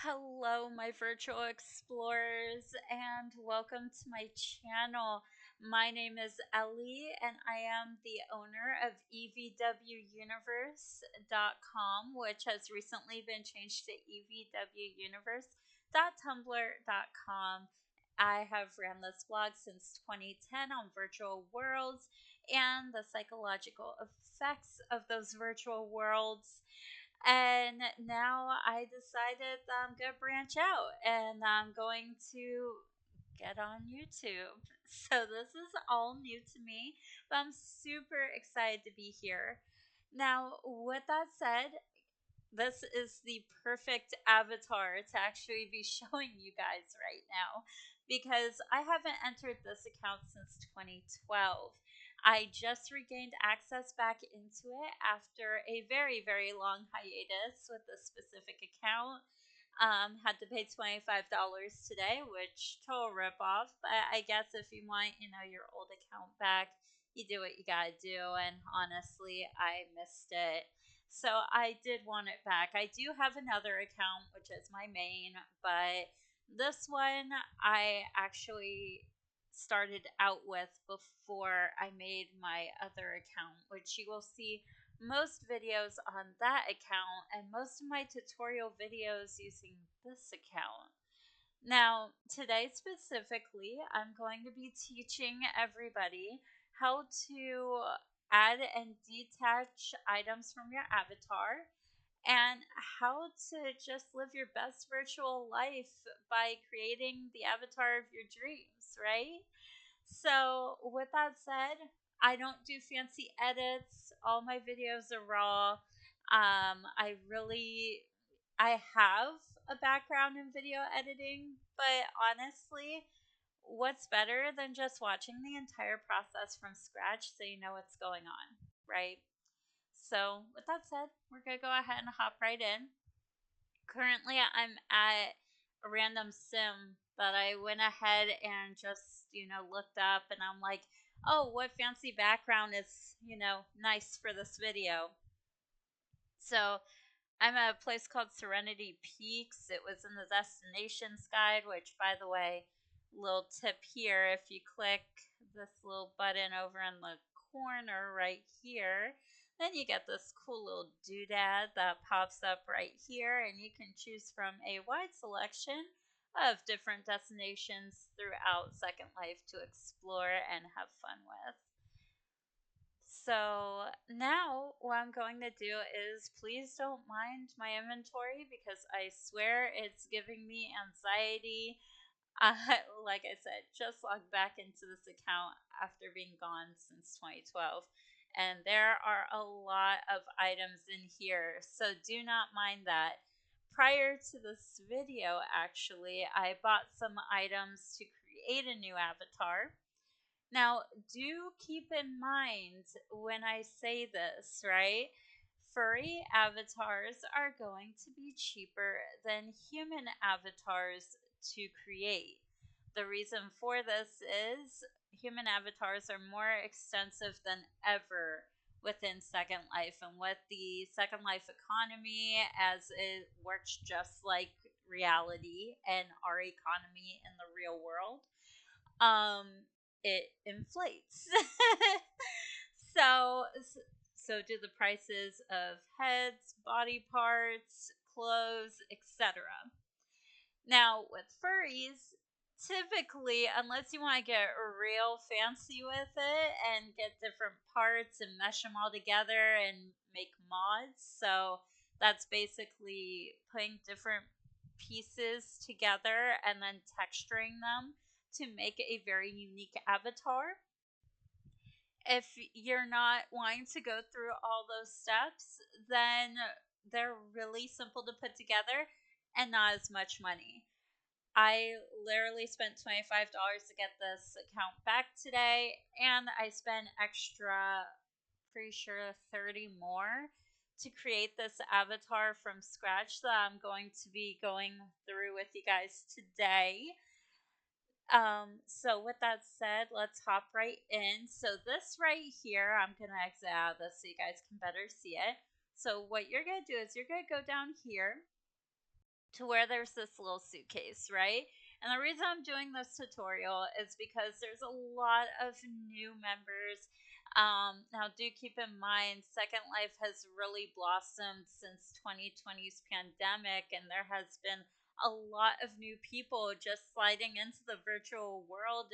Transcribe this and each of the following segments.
Hello, my virtual explorers, and welcome to my channel. My name is Ellie, and I am the owner of evwuniverse.com, which has recently been changed to evwuniverse.tumblr.com. I have ran this blog since 2010 on virtual worlds and the psychological effects of those virtual worlds. And now I decided that I'm going to branch out and I'm going to get on YouTube. So this is all new to me, but I'm super excited to be here. Now, with that said, this is the perfect avatar to actually be showing you guys right now because I haven't entered this account since 2012. I just regained access back into it after a very, very long hiatus with this specific account. Had to pay $25 today, which total ripoff. But I guess if you want, your old account back, you do what you gotta do. And honestly, I missed it. So I did want it back. I do have another account, which is my main, but this one I actually started out with before I made my other account, which you will see most videos on that account and most of my tutorial videos using this account. Now, today specifically, I'm going to be teaching everybody how to add and detach items from your avatar and how to just live your best virtual life by creating the avatar of your dreams, right? So, with that said, I don't do fancy edits. All my videos are raw. I have a background in video editing, but honestly, what's better than just watching the entire process from scratch so you know what's going on, right? So, with that said, we're going to go ahead and hop right in. Currently, I'm at a random sim that I went ahead and just, looked up, and I'm like, oh, what fancy background is, nice for this video. So I'm at a place called Serenity Peaks. It was in the destinations guide, which, by the way, little tip here, if you click this little button over in the corner right here, then you get this cool little doodad that pops up right here, and you can choose from a wide selection of different destinations throughout Second Life to explore and have fun with. So now what I'm going to do is please don't mind my inventory because I swear it's giving me anxiety. Like I said, just logged back into this account after being gone since 2012. And there are a lot of items in here, so do not mind that. Prior to this video, actually, I bought some items to create a new avatar. Now, do keep in mind when I say this, right? Furry avatars are going to be cheaper than human avatars to create. The reason for this is human avatars are more extensive than ever within Second Life, and with the Second Life economy, as it works just like reality and our economy in the real world, um, it inflates. so so do the prices of heads, body parts, clothes, etc. Now with furries, typically, unless you want to get real fancy with it and get different parts and mesh them all together and make mods, so that's basically putting different pieces together and then texturing them to make a very unique avatar. If you're not wanting to go through all those steps, then they're really simple to put together and not as much money. I literally spent $25 to get this account back today, and I spent extra, pretty sure 30 more to create this avatar from scratch that I'm going to be going through with you guys today. So with that said, let's hop right in. So this right here, I'm gonna exit out of this so you guys can better see it. So what you're gonna do is you're gonna go down here to where there's this little suitcase, right? And the reason I'm doing this tutorial is because there's a lot of new members. Now, do keep in mind, Second Life has really blossomed since 2020's pandemic, and there has been a lot of new people just sliding into the virtual world,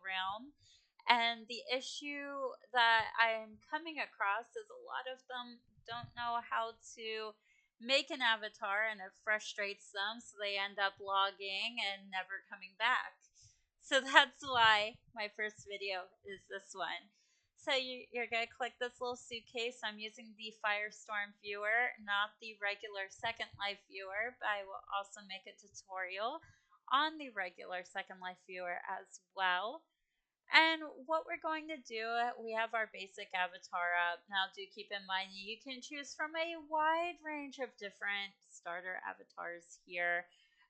realm. And the issue that I'm coming across is a lot of them don't know how to make an avatar, and it frustrates them, so they end up logging and never coming back. So that's why my first video is this one. So you're going to click this little suitcase. I'm using the Firestorm viewer, not the regular Second Life viewer, but I will also make a tutorial on the regular Second Life viewer as well. And what we're going to do, we have our basic avatar up. Now, do keep in mind you can choose from a wide range of different starter avatars here.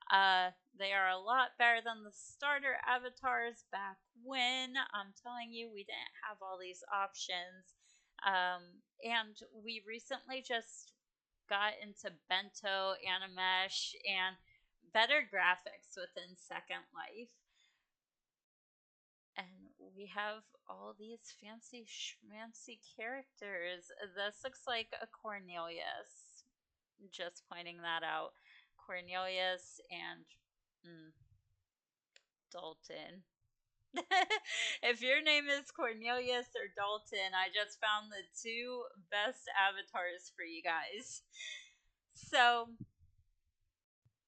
They are a lot better than the starter avatars back when. I'm telling you, we didn't have all these options. And we recently just got into bento, animesh, and better graphics within Second Life. And we have all these fancy schmancy characters. This looks like a Cornelius. Just pointing that out. Cornelius and Dalton. If your name is Cornelius or Dalton, I just found the two best avatars for you guys. So,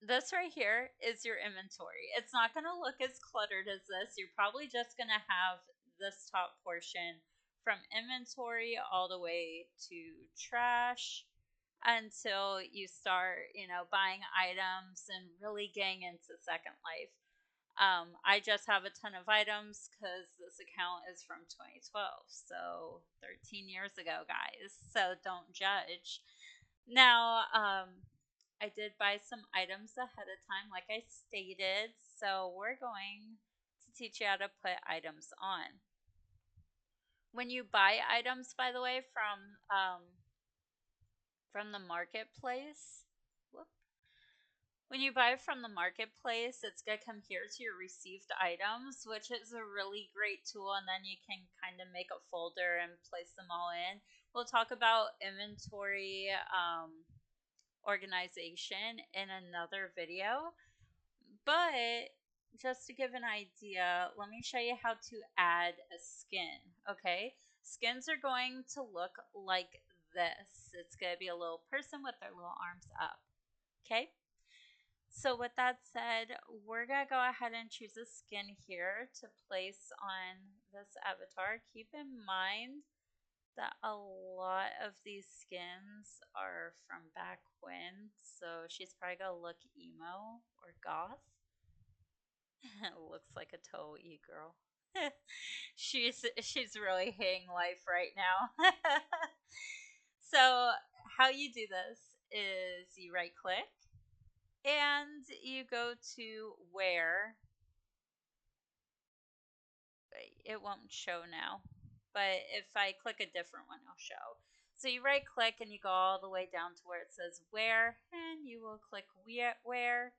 this right here is your inventory. It's not going to look as cluttered as this. You're probably just going to have this top portion from inventory all the way to trash until you start, buying items and really getting into Second Life. I just have a ton of items because this account is from 2012, so 13 years ago, guys. So don't judge. Now, I did buy some items ahead of time, like I stated, so we're going to teach you how to put items on. When you buy items, by the way, from the marketplace, whoop, when you buy from the marketplace, it's going to come here to your received items, which is a really great tool, and then you can kind of make a folder and place them all in. We'll talk about inventory organization in another video, but just to give an idea, let me show you how to add a skin. Okay, skins are going to look like this. It's going to be a little person with their little arms up. Okay, so with that said, we're going to go ahead and choose a skin here to place on this avatar. Keep in mind that a lot of these skins are from back when, so she's probably gonna look emo or goth. Looks like a toe e-girl. she's really hating life right now. So how you do this is you right click and you go to where. It won't show now, but if I click a different one, it'll show. So you right click and you go all the way down to where it says where, and you will click where, where.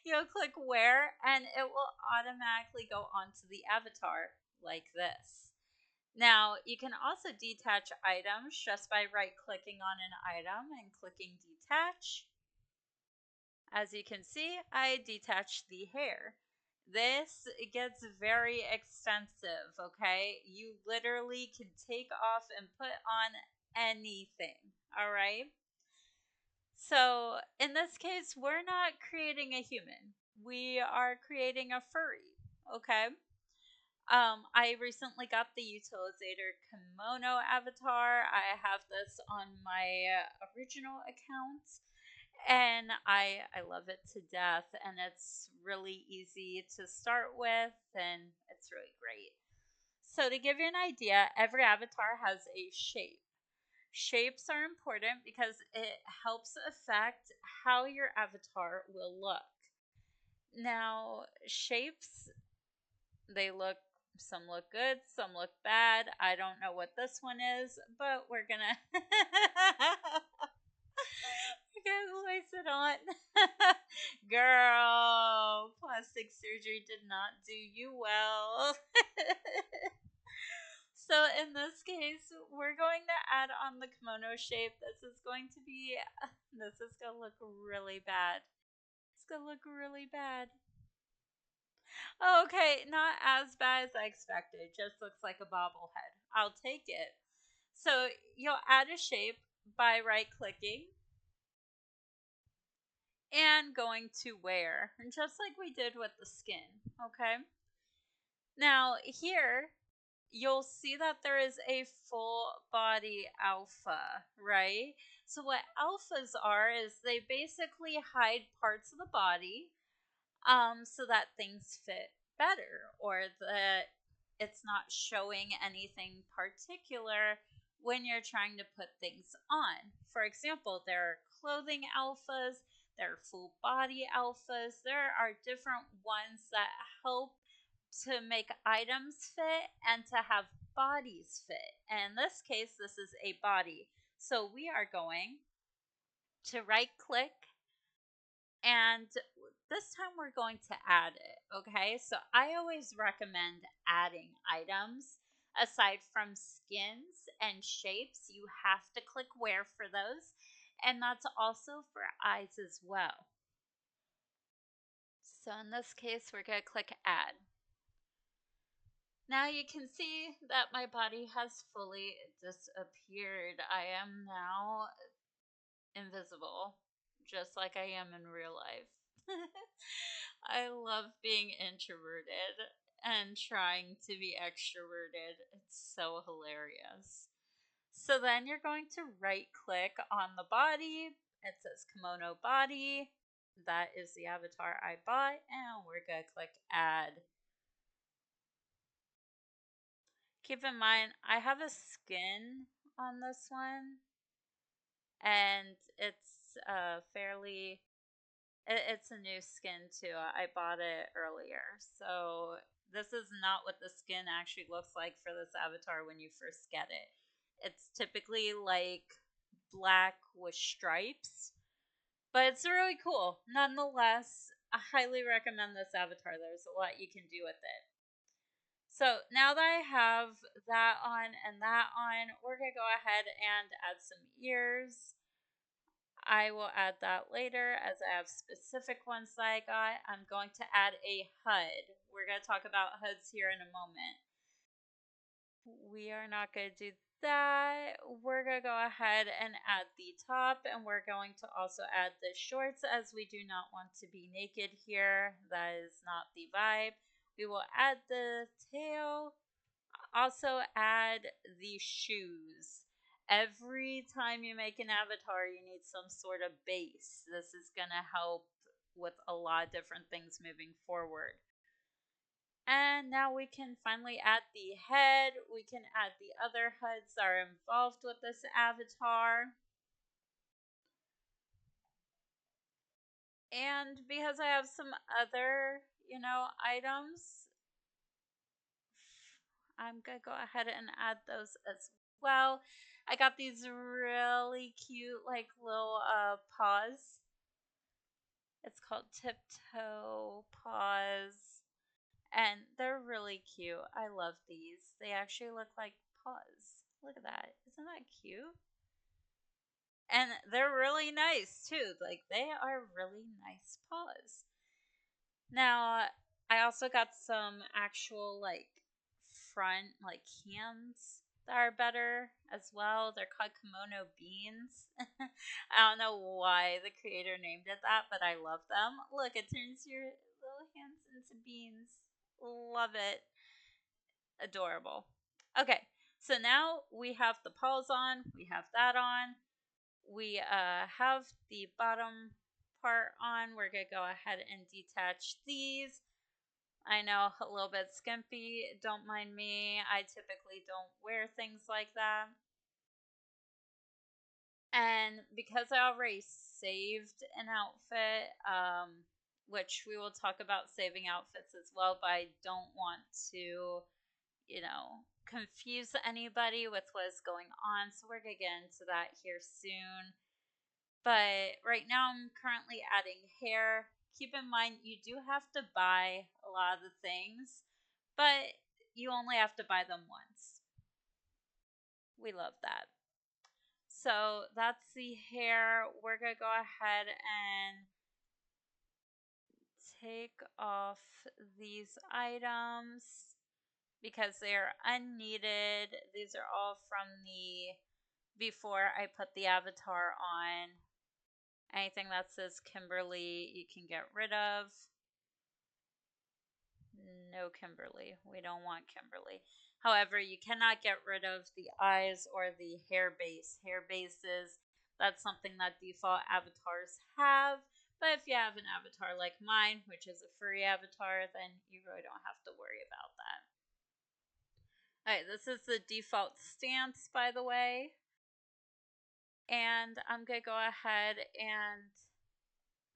You'll click where, and it will automatically go onto the avatar like this. Now, you can also detach items just by right clicking on an item and clicking detach. As you can see, I detached the hair. This gets very extensive, okay? You literally can take off and put on anything, all right? So, in this case, we're not creating a human. We are creating a furry, okay? I recently got the Utilizator Kimono avatar. I have this on my original account, and I love it to death, and it's really easy to start with, and it's really great. So to give you an idea, every avatar has a shape. Shapes are important because it helps affect how your avatar will look. Now, shapes, some look good, some look bad. I don't know what this one is, but we're gonna brace it on. Girl, plastic surgery did not do you well. So in this case, we're going to add on the kimono shape. This is going to look really bad. It's going to look really bad. Okay, not as bad as I expected. Just looks like a bobblehead. I'll take it. So you'll add a shape by right clicking and going to where, just like we did with the skin. Okay. Now here you'll see that there is a full body alpha, right? So what alphas are is they basically hide parts of the body so that things fit better or that it's not showing anything particular when you're trying to put things on. For example, there are clothing alphas, there are full body alphas, there are different ones that help to make items fit and to have bodies fit. And in this case, this is a body. So we are going to right click, and this time we're going to add it. Okay, so I always recommend adding items. Aside from skins and shapes, you have to click where for those, and that's also for eyes as well. So in this case, we're going to click add. Now you can see that my body has fully disappeared. I am now invisible, just like I am in real life. I love being introverted and trying to be extroverted. It's so hilarious. So then you're going to right click on the body. It says kimono body. That is the avatar I bought, and we're going to click add. Keep in mind, I have a skin on this one, and it's it's a new skin too. I bought it earlier, so this is not what the skin actually looks like for this avatar when you first get it. It's typically like black with stripes, but it's really cool. Nonetheless, I highly recommend this avatar. There's a lot you can do with it. So now that I have that on and that on, we're going to go ahead and add some ears. I will add that later as I have specific ones that I got. I'm going to add a HUD. We're going to talk about HUDs here in a moment. We are not going to do that. We're going to go ahead and add the top, and we're going to also add the shorts as we do not want to be naked here. That is not the vibe. We will add the tail. Also add the shoes. Every time you make an avatar, you need some sort of base. This is going to help with a lot of different things moving forward. And now we can finally add the head. We can add the other HUDs that are involved with this avatar. And because I have some other, items, I'm going to go ahead and add those as well. I got these really cute, like, little paws. It's called Tiptoe Paws. And they're really cute. I love these. They actually look like paws. Look at that. Isn't that cute? And they're really nice, too. Like, they are really nice paws. Now, I also got some actual, like, front, like, hands that are better as well. They're called kimono beans. I don't know why the creator named it that, but I love them. Look, it turns your little hands into beans. Love it. Adorable. Okay, so now we have the paws on. We have that on. We have the bottom part on. We're going to go ahead and detach these. I know, a little bit skimpy. Don't mind me. I typically don't wear things like that. And because I already saved an outfit, which we will talk about saving outfits as well, but I don't want to, confuse anybody with what's going on. So we're going to get into that here soon. But right now I'm currently adding hair. Keep in mind you do have to buy a lot of the things, but you only have to buy them once. We love that. So that's the hair. We're going to go ahead and take off these items because they are unneeded. These are all from the before I put the avatar on. Anything that says Kimberly, you can get rid of. No Kimberly. We don't want Kimberly. However, you cannot get rid of the eyes or the hair base. Hair bases, that's something that default avatars have. But if you have an avatar like mine, which is a furry avatar, then you really don't have to worry about that. Alright, this is the default stance, by the way. And I'm going to go ahead and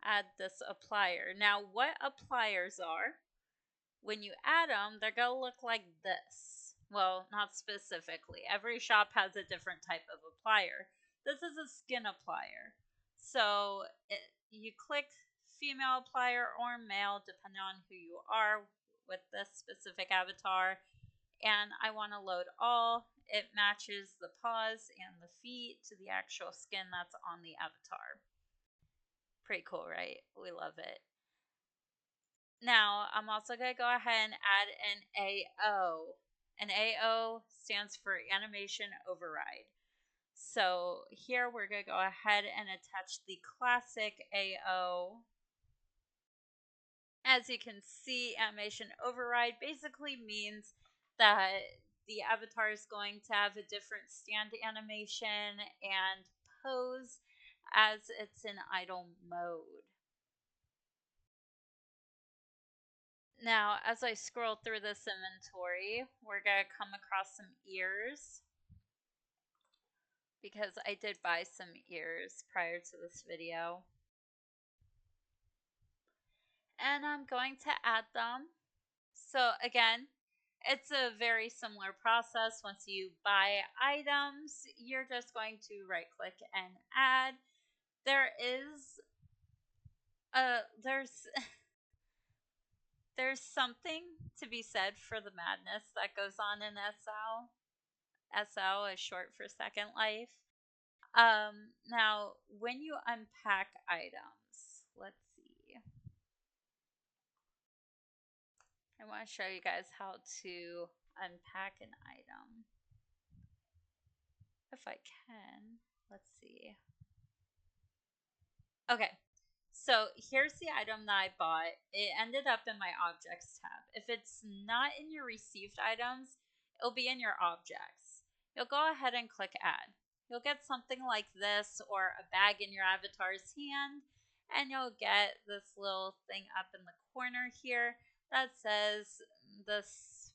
add this applier. Now, what appliers are, when you add them, they're going to look like this. Well, not specifically. Every shop has a different type of applier. This is a skin applier. So you click female applier or male, depending on who you are with this specific avatar. And I want to load all. It matches the paws and the feet to the actual skin that's on the avatar. Pretty cool, right? We love it. Now, I'm also going to go ahead and add an AO. An AO stands for Animation Override. So here we're going to go ahead and attach the classic AO. As you can see, Animation Override basically means that the avatar is going to have a different stand animation and pose as it's in idle mode. Now, as I scroll through this inventory, we're going to come across some ears because I did buy some ears prior to this video. And I'm going to add them. So again, it's a very similar process. Once you buy items, you're just going to right click and add. There's there's something to be said for the madness that goes on in SL. SL is short for Second Life. Now, when you unpack items, let's see. I want to show you guys how to unpack an item. If I can, let's see. Okay, so here's the item that I bought. It ended up in my objects tab. If it's not in your received items, it'll be in your objects. You'll go ahead and click add. You'll get something like this or a bag in your avatar's hand, and you'll get this little thing up in the corner here that says this,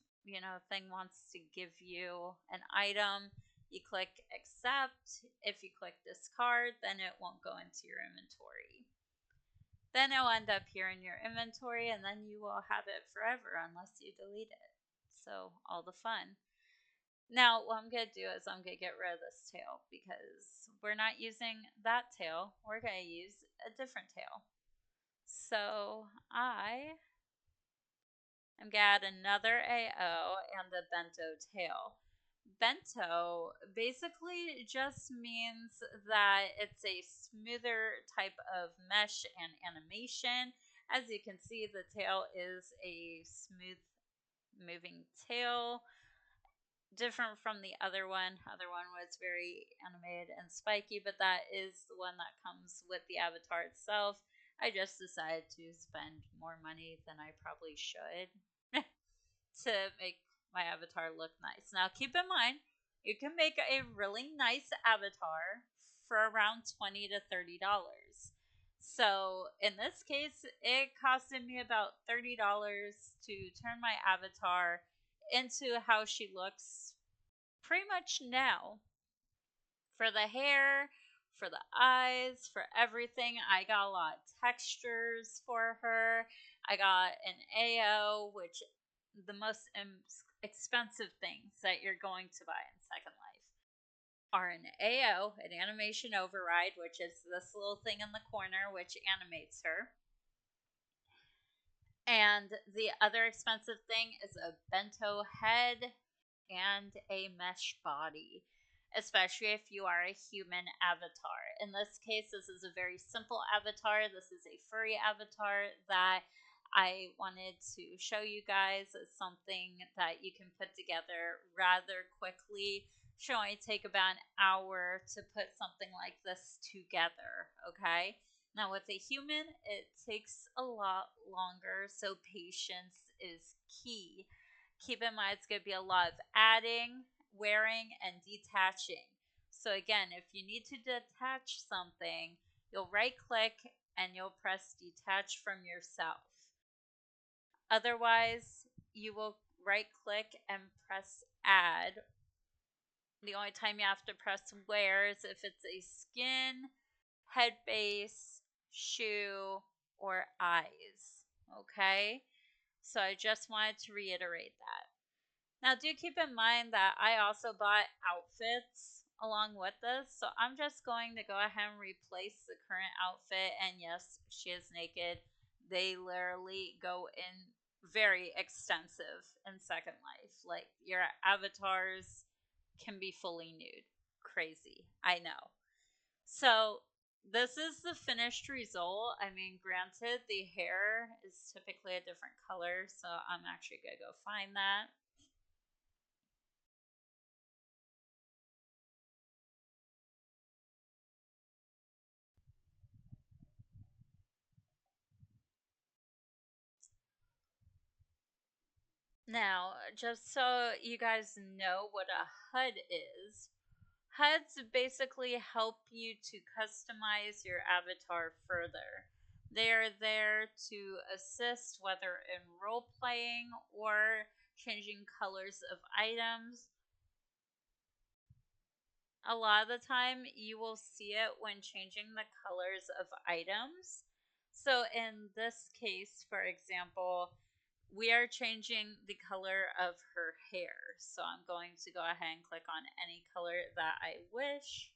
thing wants to give you an item. You click accept. If you click discard, then it won't go into your inventory. Then it'll end up here in your inventory, and then you will have it forever unless you delete it. So all the fun. Now, what I'm going to do is I'm going to get rid of this tail because we're not using that tail. We're going to use a different tail. So I am going to add another AO and a bento tail. Bento basically just means that it's a smoother type of mesh and animation. As you can see, the tail is a smooth moving tail, different from the other one. Other one was very animated and spiky, but that is the one that comes with the avatar itself. I just decided to spend more money than I probably should to make my avatar look nice. Now, keep in mind, you can make a really nice avatar for around $20 to $30. So in this case, it costed me about $30 to turn my avatar into how she looks pretty much now. For the hair, for the eyes, for everything, I got a lot of textures for her. I got an AO, which the most expensive things that you're going to buy in Second Life. are an AO, an animation override, which is this little thing in the corner which animates her. And the other expensive thing is a bento head and a mesh body, especially if you are a human avatar. In this case, this is a very simple avatar. This is a furry avatar that I wanted to show you guys as something that you can put together rather quickly. Should only take about an hour to put something like this together, okay? Now, with a human, it takes a lot longer, so patience is key. Keep in mind, it's going to be a lot of adding, wearing, and detaching. So, again, if you need to detach something, you'll right click and you'll press detach from yourself. Otherwise, you will right click and press add. The only time you have to press wear is if it's a skin, head base, shoe, or eyes. Okay? So I just wanted to reiterate that. Now, do keep in mind that I also bought outfits along with this. So I'm just going to go ahead and replace the current outfit. And yes, she is naked. They literally go in very extensive in Second Life. Like, your avatars can be fully nude. Crazy. I know. So this is the finished result. I mean, granted, the hair is typically a different color, so I'm actually going to go find that. Now, just so you guys know what a HUD is, HUDs basically help you to customize your avatar further. They are there to assist whether in role playing or changing colors of items. A lot of the time, you will see it when changing the colors of items. So, in this case, for example, we are changing the color of her hair. So I'm going to go ahead and click on any color that I wish.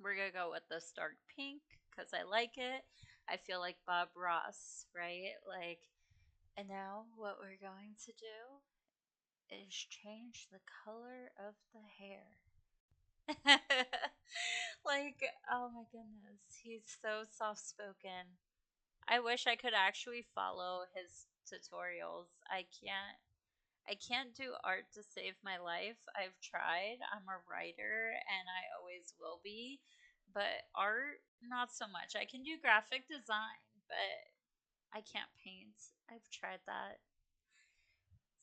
We're going to go with this dark pink because I like it. I feel like Bob Ross, right? Like, and now what we're going to do is change the color of the hair. Like, oh my goodness, he's so soft spoken. I wish I could actually follow his tutorials. I can't do art to save my life. I've tried. I'm a writer and I always will be. But art, not so much. I can do graphic design, but I can't paint. I've tried that.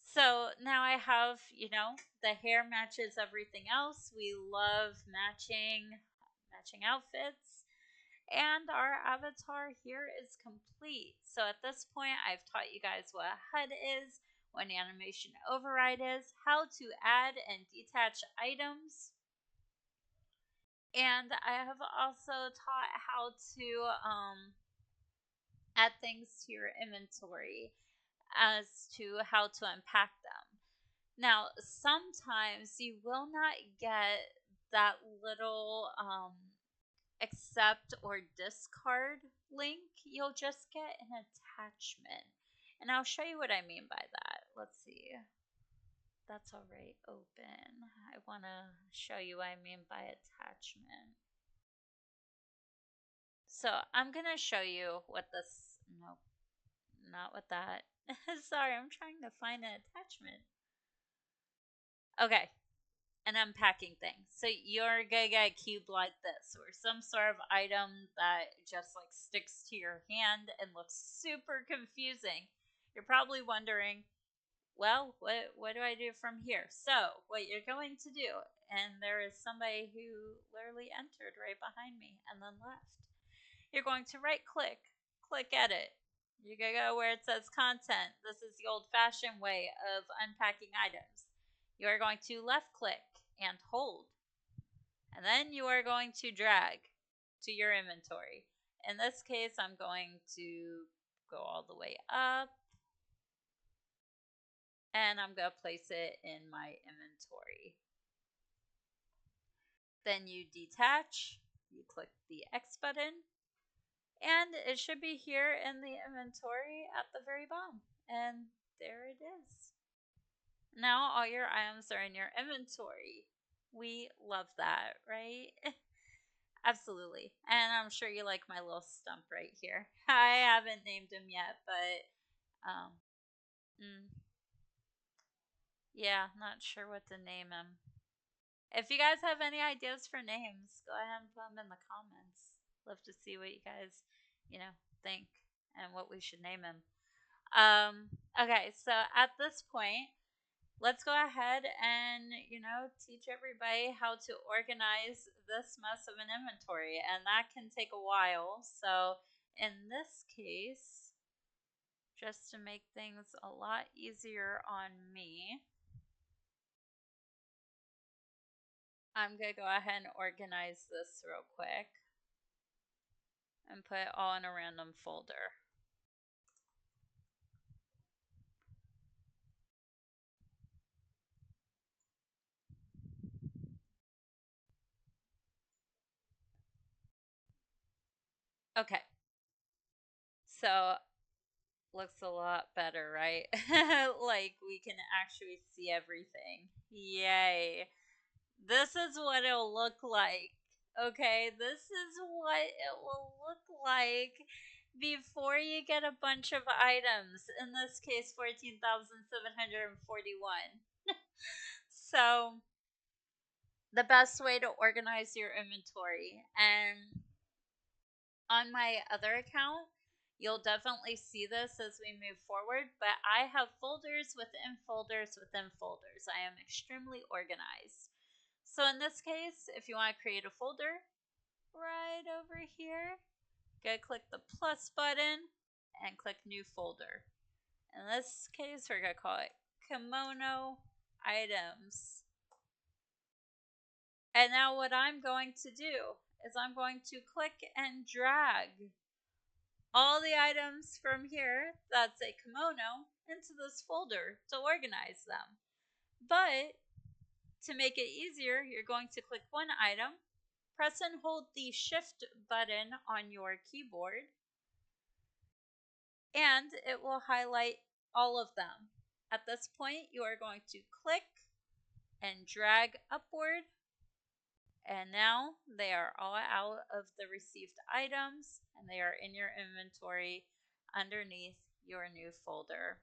So now I have, the hair matches everything else. We love matching outfits. And our avatar here is complete. So at this point, I've taught you guys what a HUD is, what an animation override is, how to add and detach items, and I have also taught how to add things to your inventory as to how to unpack them. Now, sometimes you will not get that little accept or discard link. You'll just get an attachment. And I'll show you what I mean by that. Let's see. That's already open. I want to show you what I mean by attachment. So I'm going to show you what this, nope, not with that. Sorry, I'm trying to find an attachment. Okay, an unpacking thing. So you're gonna get a cube like this, or some sort of item that just like sticks to your hand and looks super confusing. You're probably wondering, well, what do I do from here? So what you're going to do, and there is somebody who literally entered right behind me and then left. You're going to right click edit. You're gonna go where it says content. This is the old-fashioned way of unpacking items. You are going to left click and hold. And then you are going to drag to your inventory. In this case, I'm going to go all the way up. And I'm going to place it in my inventory. Then you detach, you click the X button, and it should be here in the inventory at the very bottom. And there it is. Now all your items are in your inventory. We love that, right? Absolutely. And I'm sure you like my little stump right here. I haven't named him yet, but mm, yeah, not sure what to name him. If you guys have any ideas for names, go ahead and put them in the comments. Love to see what you guys, think and what we should name him. Okay, so at this point, let's go ahead and, teach everybody how to organize this mess of an inventory. And that can take a while. So in this case, just to make things a lot easier on me, I'm going to go ahead and organize this real quick and put it all in a random folder. Okay, so looks a lot better, right? Like we can actually see everything. Yay. This is what it'll look like. Okay, this is what it will look like before you get a bunch of items. In this case, 14,741. So, the best way to organize your inventory. And on my other account, you'll definitely see this as we move forward, but I have folders within folders within folders. I am extremely organized. So in this case, if you want to create a folder, right over here, go click the plus button and click new folder. In this case, we're going to call it kimono items. And now what I'm going to do is I'm going to click and drag all the items from here that say kimono into this folder to organize them. But to make it easier, you're going to click one item, press and hold the shift button on your keyboard, and it will highlight all of them. At this point, you are going to click and drag upward, and now they are all out of the received items and they are in your inventory underneath your new folder.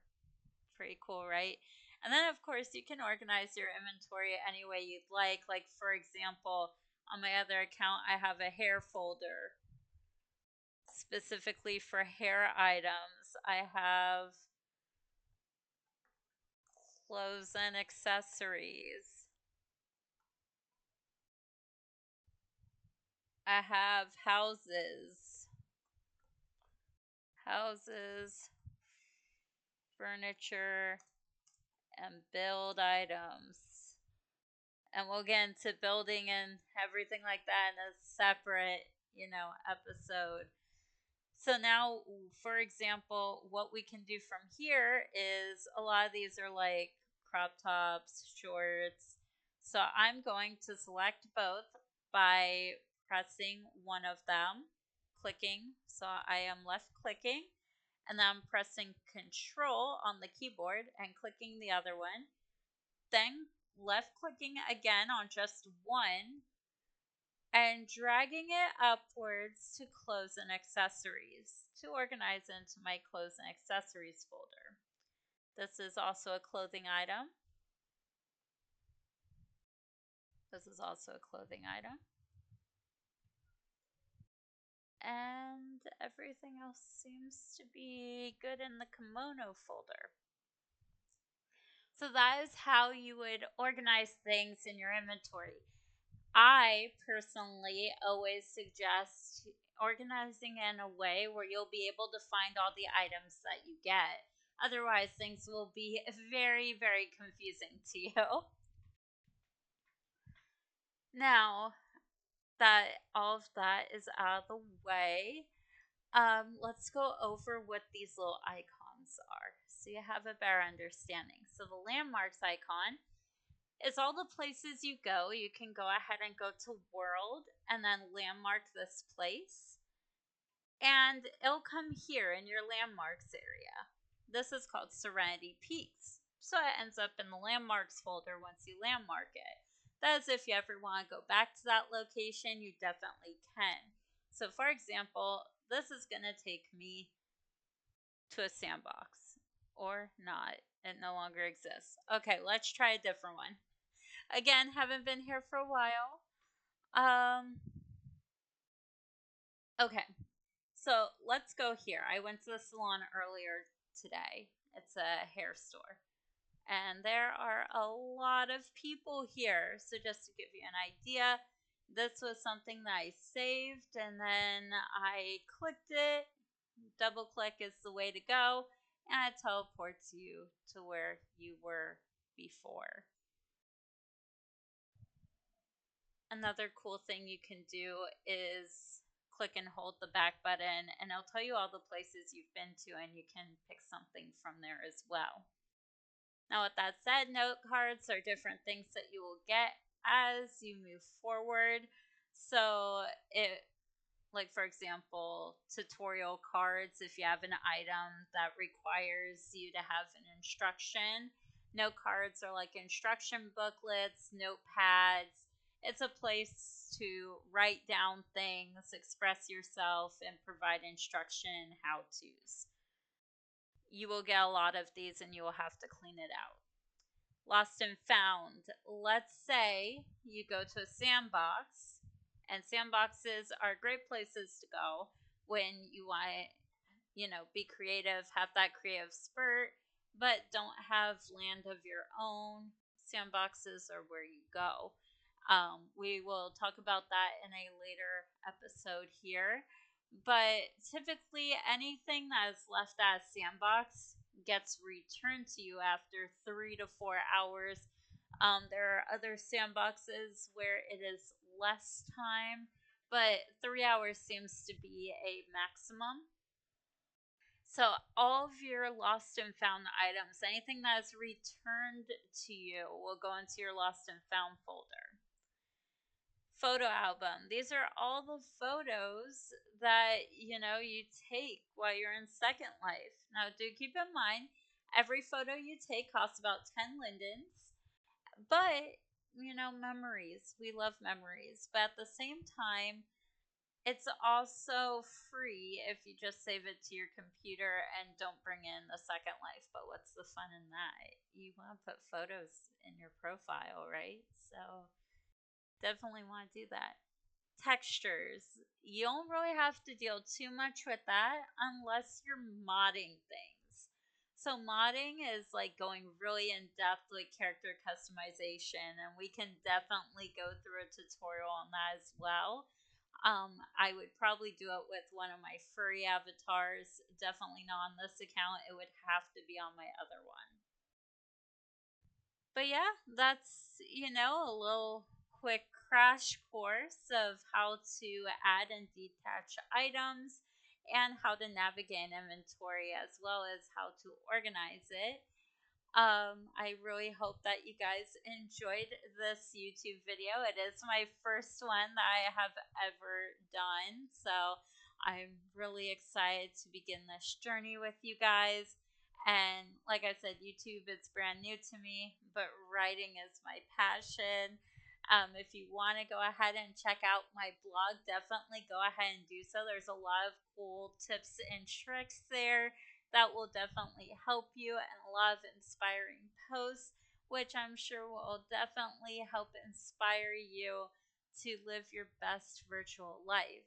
Pretty cool, right? And then, of course, you can organize your inventory any way you'd like. Like, for example, on my other account, I have a hair folder specifically for hair items. I have clothes and accessories. I have houses, furniture, and build items. And we'll get into building and everything like that in a separate, episode. So now, for example, what we can do from here is a lot of these are like crop tops, shorts. So I'm going to select both by pressing one of them, clicking. So I am left clicking, and then I'm pressing Control on the keyboard and clicking the other one. Then left clicking again on just one and dragging it upwards to clothes and accessories to organize into my clothes and accessories folder. This is also a clothing item. This is also a clothing item. And everything else seems to be good in the kimono folder. So that is how you would organize things in your inventory. I personally always suggest organizing in a way where you'll be able to find all the items that you get. Otherwise, things will be very, very confusing to you. Now that all of that is out of the way, let's go over what these little icons are so you have a better understanding. So the landmarks icon is all the places you go. You can go ahead and go to world and then landmark this place, and it'll come here in your landmarks area. This is called Serenity Peaks. So it ends up in the landmarks folder once you landmark it. That is, if you ever want to go back to that location, you definitely can. So for example, this is going to take me to a sandbox, or not. It no longer exists. Okay, let's try a different one. Again, haven't been here for a while. Um, okay, so let's go here. I went to the salon earlier today. It's a hair store. And there are a lot of people here. So just to give you an idea, this was something that I saved and then I clicked it. Double click is the way to go, and it teleports you to where you were before. Another cool thing you can do is click and hold the back button, and it'll tell you all the places you've been to, and you can pick something from there as well. Now, with that said, note cards are different things that you will get as you move forward. So it, like for example, tutorial cards, if you have an item that requires you to have an instruction. Note cards are like instruction booklets, notepads. It's a place to write down things, express yourself, and provide instruction how-tos. You will get a lot of these and you will have to clean it out. Lost and found. Let's say you go to a sandbox, and sandboxes are great places to go when you want to, be creative, have that creative spurt, but don't have land of your own. Sandboxes are where you go. We will talk about that in a later episode here. But typically, anything that is left as sandbox gets returned to you after 3 to 4 hours. There are other sandboxes where it is less time, but 3 hours seems to be a maximum. So all of your lost and found items, anything that is returned to you, will go into your lost and found folder. Photo album. These are all the photos that you take while you're in Second Life. Now, do keep in mind, every photo you take costs about 10 lindens, but memories. We love memories, but at the same time, it's also free if you just save it to your computer and don't bring in the Second Life. But what's the fun in that? You want to put photos in your profile, right? So definitely want to do that. Textures. You don't really have to deal too much with that unless you're modding things. So modding is like going really in depth with character customization, and we can definitely go through a tutorial on that as well. I would probably do it with one of my furry avatars. Definitely not on this account. It would have to be on my other one. But yeah, that's, a little quick crash course of how to add and detach items and how to navigate inventory as well as how to organize it. I really hope that you guys enjoyed this YouTube video. It is my first one that I have ever done, so I'm really excited to begin this journey with you guys. And like I said, YouTube, it's brand new to me, but writing is my passion. If you want to go ahead and check out my blog, definitely go ahead and do so. There's a lot of cool tips and tricks there that will definitely help you, and a lot of inspiring posts, which I'm sure will definitely help inspire you to live your best virtual life.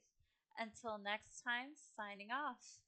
Until next time, signing off.